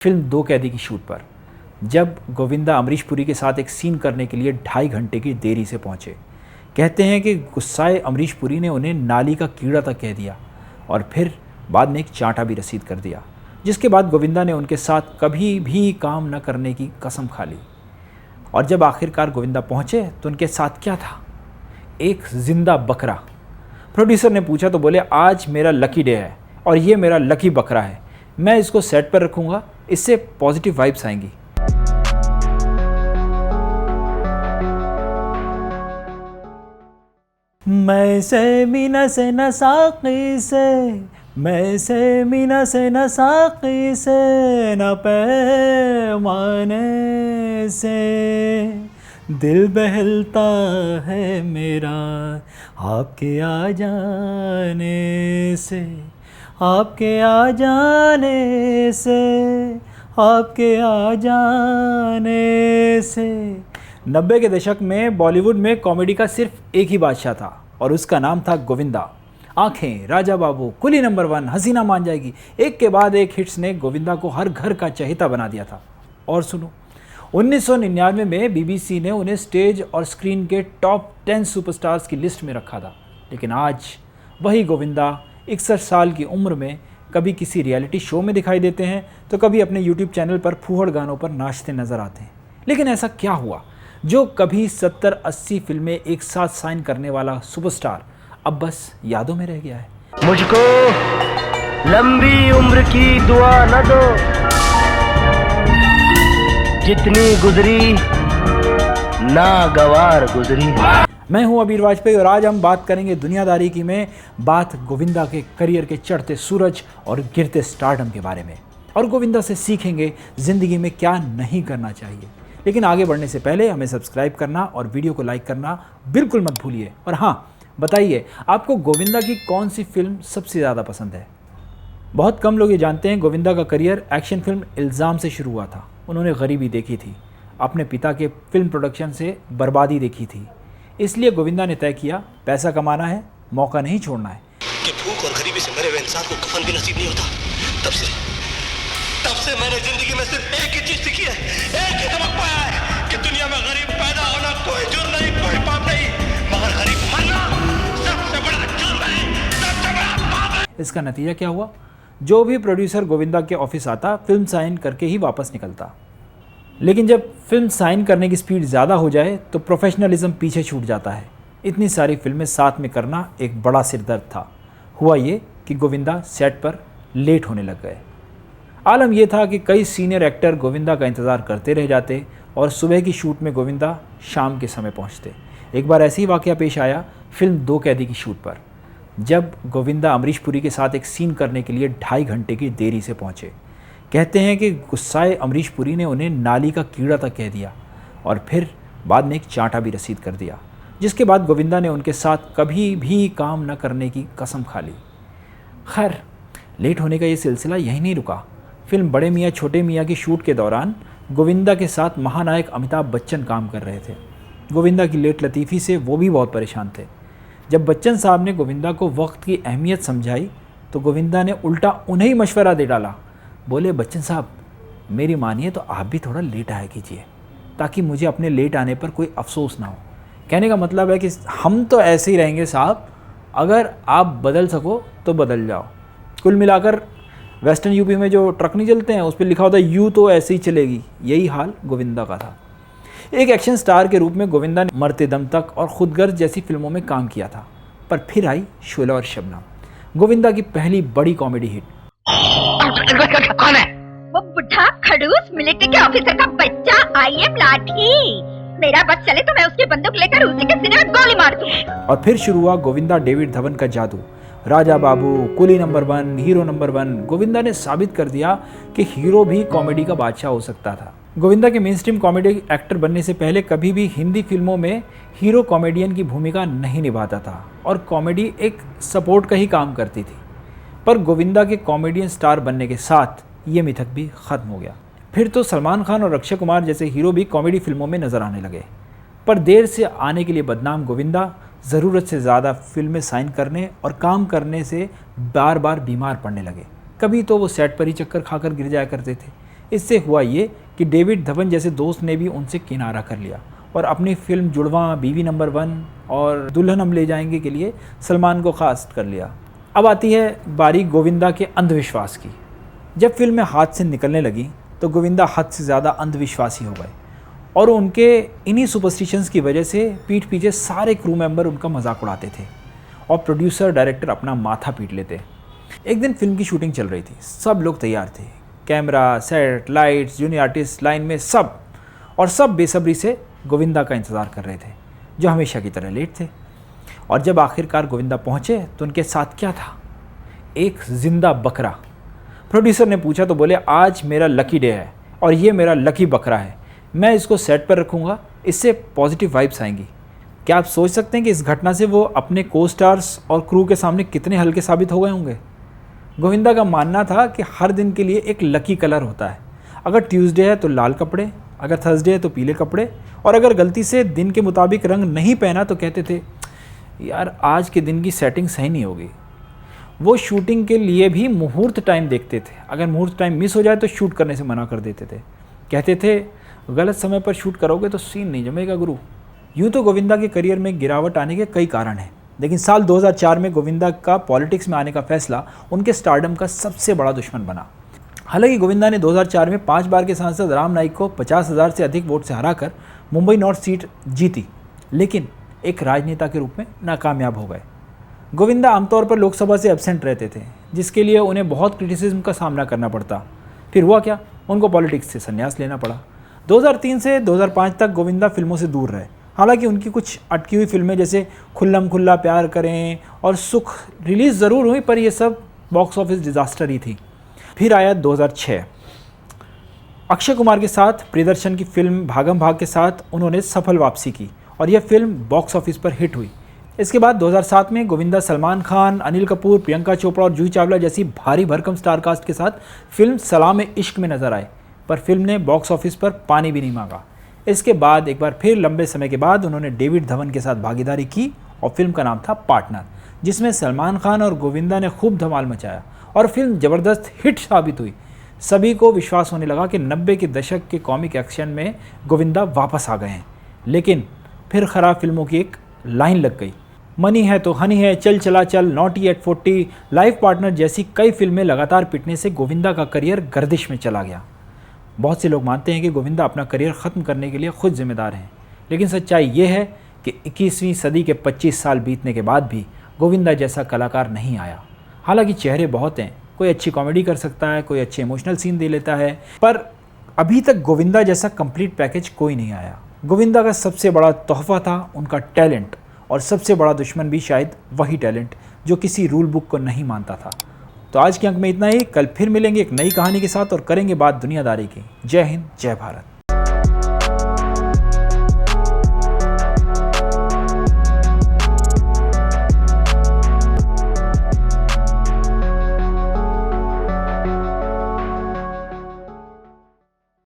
Film दो कैदी की शूट पर जब गोविंदा अमरीश पुरी के साथ एक सीन करने के लिए 2.5 घंटे की देरी से पहुंचे। कहते हैं कि गुस्साए अमरीश पुरी ने उन्हें नाली का कीड़ा तक कह दिया और फिर बाद में एक चांटा भी रसीद कर दिया, जिसके बाद गोविंदा ने उनके साथ कभी भी काम न करने की कसम खा ली। और जब आखिरकार गोविंदा पहुंचे तो उनके साथ क्या था? एक जिंदा बकरा। प्रोड्यूसर ने पूछा तो बोले, आज मेरा लकी डे है और ये मेरा लकी बकरा है, मैं इसको सेट पर रखूँगा, इससे पॉजिटिव वाइब्स आएंगी। मैं से मीना से न साक़ी से, मैं से मीना से न साक़ी से, न पैमाने से दिल बहलता है मेरा आपके आ जाने से, आपके आ जाने से, आपके आ जाने से। 90 के दशक में बॉलीवुड में कॉमेडी का सिर्फ एक ही बादशाह था और उसका नाम था गोविंदा। आंखें, राजा बाबू, कुली नंबर 1, हसीना मान जाएगी, एक के बाद एक हिट्स ने गोविंदा को हर घर का चहेता बना दिया था। और सुनो, 1999 में बीबीसी ने उन्हें स्टेज और स्क्रीन के टॉप 10 सुपरस्टार्स की लिस्ट में रखा था। लेकिन आज वही गोविंदा 61 साल की उम्र में कभी किसी रियलिटी शो में दिखाई देते हैं तो कभी अपने यूट्यूब चैनल पर फूहड़ गानों पर नाचते नजर आते हैं। लेकिन ऐसा क्या हुआ जो कभी 70-80 फिल्में एक साथ साइन करने वाला सुपरस्टार अब बस यादों में रह गया है? मुझको लंबी उम्र की दुआ न दो, जितनी गुजरी नागवार गुजरी। मैं हूं अबीर वाजपेयी और आज हम बात करेंगे दुनियादारी की में बात गोविंदा के करियर के चढ़ते सूरज और गिरते स्टारडम के बारे में, और गोविंदा से सीखेंगे ज़िंदगी में क्या नहीं करना चाहिए। लेकिन आगे बढ़ने से पहले हमें सब्सक्राइब करना और वीडियो को लाइक करना बिल्कुल मत भूलिए। और हाँ, बताइए आपको गोविंदा की कौन सी फिल्म सबसे ज़्यादा पसंद है? बहुत कम लोग ये जानते हैं गोविंदा का करियर एक्शन फिल्म इल्ज़ाम से शुरू हुआ था। उन्होंने गरीबी देखी थी, अपने पिता के फिल्म प्रोडक्शन से बर्बादी देखी थी, इसलिए गोविंदा ने तय किया पैसा कमाना है, मौका नहीं छोड़ना है। कि भूख और गरीबी से मरे हुए इंसान को कफन भी नसीब नहीं होता। तब से मैंने जिंदगी में सिर्फ एक ही चीज सीखी है, एक ही सबक पाया है कि दुनिया में गरीब पैदा होना कोई जुर्म नहीं, कोई पाप नहीं, मगर गरीब मरना सबसे बड़ा जुर्म है, सबसे बड़ा पाप है। इसका नतीजा क्या हुआ? जो भी प्रोड्यूसर गोविंदा के ऑफिस आता फिल्म साइन करके ही वापस निकलता। लेकिन जब फिल्म साइन करने की स्पीड ज़्यादा हो जाए तो प्रोफेशनलिज्म पीछे छूट जाता है। इतनी सारी फिल्में साथ में करना एक बड़ा सिरदर्द था। हुआ ये कि गोविंदा सेट पर लेट होने लग गए। आलम यह था कि कई सीनियर एक्टर गोविंदा का इंतज़ार करते रह जाते और सुबह की शूट में गोविंदा शाम के समय पहुंचते। एक बार ऐसी ही वाक़या पेश आया फिल्म दो कैदी की शूट पर जब गोविंदा अमरीश पुरी के साथ एक सीन करने के लिए 2.5 घंटे की देरी से पहुँचे। कहते हैं कि गुस्साए अमरीश पुरी ने उन्हें नाली का कीड़ा तक कह दिया और फिर बाद में एक चांटा भी रसीद कर दिया, जिसके बाद गोविंदा ने उनके साथ कभी भी काम न करने की कसम खा ली। खैर, लेट होने का ये सिलसिला यहीं नहीं रुका। फिल्म बड़े मियाँ छोटे मियाँ की शूट के दौरान गोविंदा के साथ महानायक अमिताभ बच्चन काम कर रहे थे। गोविंदा की लेट लतीफ़ी से वो भी बहुत परेशान थे। जब बच्चन साहब ने गोविंदा को वक्त की अहमियत समझाई तो गोविंदा ने उल्टा उन्हें ही मशवरा दे डाला। बोले, बच्चन साहब मेरी मानिए तो आप भी थोड़ा लेट आया कीजिए ताकि मुझे अपने लेट आने पर कोई अफसोस ना हो। कहने का मतलब है कि हम तो ऐसे ही रहेंगे साहब, अगर आप बदल सको तो बदल जाओ। कुल मिलाकर वेस्टर्न यूपी में जो ट्रक नहीं चलते हैं उस पर लिखा होता है यूँ तो ऐसे ही चलेगी, यही हाल गोविंदा का था। एक एक्शन स्टार के रूप में गोविंदा ने मरते दम तक और खुदगर्ज जैसी फिल्मों में काम किया था, पर फिर आई शोला और शबनम, गोविंदा की पहली बड़ी कॉमेडी हिट। कौन है? वो बुढ़ा खड़ूस मिलिट्री के ऑफिसर का बच्चा। आई एम लाठी। मेरा बस चले तो मैं उसकी बंदूक लेकर उसी के सीने में गोली मार दूं। और फिर शुरू हुआ गोविंदा डेविड धवन का जादू। राजा बाबू, कुली नंबर 1, हीरो नंबर 1। गोविंदा ने साबित कर दिया कि हीरो भी कॉमेडी का बादशाह हो सकता था। गोविंदा के मेन स्ट्रीम कॉमेडी एक्टर बनने से पहले कभी भी हिंदी फिल्मों में हीरो कॉमेडियन की भूमिका नहीं निभाता था और कॉमेडी एक सपोर्ट का ही काम करती थी। पर गोविंदा के कॉमेडियन स्टार बनने के साथ ये मिथक भी ख़त्म हो गया। फिर तो सलमान खान और अक्षय कुमार जैसे हीरो भी कॉमेडी फिल्मों में नजर आने लगे। पर देर से आने के लिए बदनाम गोविंदा ज़रूरत से ज़्यादा फिल्में साइन करने और काम करने से बार बार बीमार पड़ने लगे। कभी तो वो सेट पर ही चक्कर खाकर गिर जाया करते थे, इससे हुआ ये कि डेविड धवन जैसे दोस्त ने भी उनसे किनारा कर लिया और अपनी फिल्म जुड़वा, बीवी नंबर 1 और दुल्हन हम ले जाएंगे के लिए सलमान को कास्ट कर लिया। अब आती है बारी गोविंदा के अंधविश्वास की। जब फिल्में हाथ से निकलने लगी तो गोविंदा हद से ज़्यादा अंधविश्वासी हो गए और उनके इन्हीं सुपरस्टिशंस की वजह से पीठ पीछे सारे क्रू मेंबर उनका मजाक उड़ाते थे और प्रोड्यूसर डायरेक्टर अपना माथा पीट लेते। एक दिन फिल्म की शूटिंग चल रही थी, सब लोग तैयार थे, camera, set, lights, junior artist line में सब बेसब्री से गोविंदा का इंतज़ार कर रहे थे, जो हमेशा की तरह लेट थे। और जब आखिरकार गोविंदा पहुँचे तो उनके साथ क्या था? एक जिंदा बकरा। प्रोड्यूसर ने पूछा तो बोले, आज मेरा लकी डे है और ये मेरा लकी बकरा है, मैं इसको सेट पर रखूँगा, इससे पॉजिटिव वाइब्स आएंगी। क्या आप सोच सकते हैं कि इस घटना से वो अपने को स्टार्स और क्रू के सामने कितने हल्के साबित हो गए होंगे? गोविंदा का मानना था कि हर दिन के लिए एक लकी कलर होता है। अगर ट्यूसडे है तो लाल कपड़े, अगर थर्सडे है तो पीले कपड़े, और अगर गलती से दिन के मुताबिक रंग नहीं पहना तो कहते थे यार आज के दिन की सेटिंग सही नहीं होगी। वो शूटिंग के लिए भी मुहूर्त टाइम देखते थे, अगर मुहूर्त टाइम मिस हो जाए तो शूट करने से मना कर देते थे। कहते थे गलत समय पर शूट करोगे तो सीन नहीं जमेगा गुरु। यूँ तो गोविंदा के करियर में गिरावट आने के कई कारण हैं, लेकिन साल 2004 में गोविंदा का पॉलिटिक्स में आने का फैसला उनके स्टारडम का सबसे बड़ा दुश्मन बना। हालांकि गोविंदा ने 2004 में 5 बार के सांसद राम नाईक को 50,000 से अधिक वोट से हराकर मुंबई नॉर्थ सीट जीती, लेकिन एक राजनेता के रूप में नाकामयाब हो गए। गोविंदा आमतौर पर लोकसभा से एब्सेंट रहते थे, जिसके लिए उन्हें बहुत क्रिटिसिज्म का सामना करना पड़ता। फिर हुआ क्या, उनको पॉलिटिक्स से संन्यास लेना पड़ा। 2003 से 2005 तक गोविंदा फिल्मों से दूर रहे। हालांकि उनकी कुछ अटकी हुई फिल्में जैसे खुल्लम खुल्ला प्यार करें और सुख रिलीज़ ज़रूर हुई, पर ये सब बॉक्स ऑफिस डिज़ास्टर ही थी। फिर आया 2006, अक्षय कुमार के साथ प्रियदर्शन की फिल्म भागम भाग के साथ उन्होंने सफल वापसी की और यह फिल्म बॉक्स ऑफिस पर हिट हुई। इसके बाद 2007 में गोविंदा सलमान खान, अनिल कपूर, प्रियंका चोपड़ा और जूही चावला जैसी भारी भरकम स्टार कास्ट के साथ फिल्म सलाम इश्क में नजर आए, पर फिल्म ने बॉक्स ऑफिस पर पानी भी नहीं मांगा। इसके बाद एक बार फिर लंबे समय के बाद उन्होंने डेविड धवन के साथ भागीदारी की और फिल्म का नाम था पार्टनर, जिसमें सलमान खान और गोविंदा ने खूब धमाल मचाया और फिल्म ज़बरदस्त हिट साबित हुई। सभी को विश्वास होने लगा कि 90 के दशक के कॉमिक एक्शन में गोविंदा वापस आ गए हैं। लेकिन फिर खराब फिल्मों की एक लाइन लग गई। मनी है तो हनी है, चल चला चल, नॉटी एट 40, लाइफ पार्टनर जैसी कई फिल्में लगातार पिटने से गोविंदा का करियर गर्दिश में चला गया। बहुत से लोग मानते हैं कि गोविंदा अपना करियर ख़त्म करने के लिए खुद जिम्मेदार हैं, लेकिन सच्चाई ये है कि 21वीं सदी के 25 साल बीतने के बाद भी गोविंदा जैसा कलाकार नहीं आया। हालांकि चेहरे बहुत हैं, कोई अच्छी कॉमेडी कर सकता है, कोई अच्छे इमोशनल सीन दे लेता है, पर अभी तक गोविंदा जैसा कंप्लीट पैकेज कोई नहीं आया। गोविंदा का सबसे बड़ा तोहफा था उनका टैलेंट, और सबसे बड़ा दुश्मन भी शायद वही टैलेंट जो किसी रूल बुक को नहीं मानता था। तो आज के अंक में इतना ही। कल फिर मिलेंगे एक नई कहानी के साथ और करेंगे बात दुनियादारी की। जय हिंद, जय भारत।